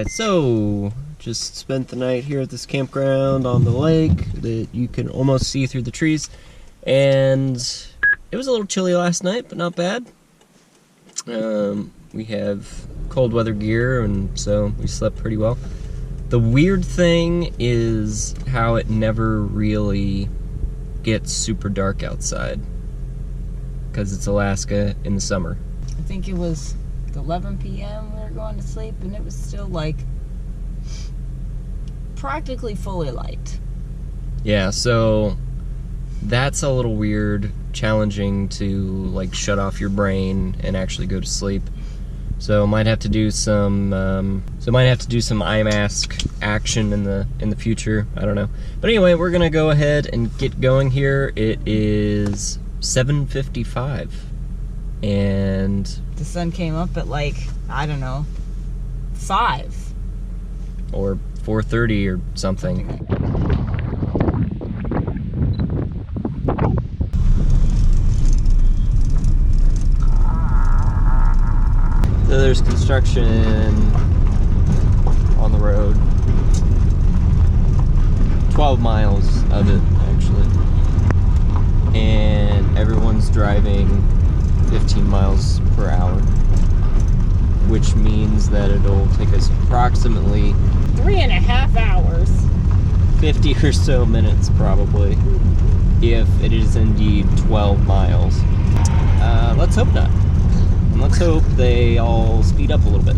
Alright, so just spent the night here at this campground on the lake that you can almost see through the trees, and it was a little chilly last night, but not bad. We have cold weather gear, and so we slept pretty well. The weird thing is how it never really gets super dark outside, because it's Alaska in the summer. I think it was 11 p.m. we were going to sleep, and it was still like practically fully light. Yeah, so that's a little weird, challenging to like shut off your brain and actually go to sleep. So might have to do some eye mask action in the future. I don't know. But anyway, we're gonna go ahead and get going here. It is 7:55, and The sun came up at like, I don't know, 5 or 4:30 or something. So there's construction on the road. 12 miles of it, actually. And everyone's driving 15 miles per hour, which means that it'll take us approximately 3.5 hours. 50 or so minutes, probably, if it is indeed 12 miles. Let's hope not. And let's hope they all speed up a little bit.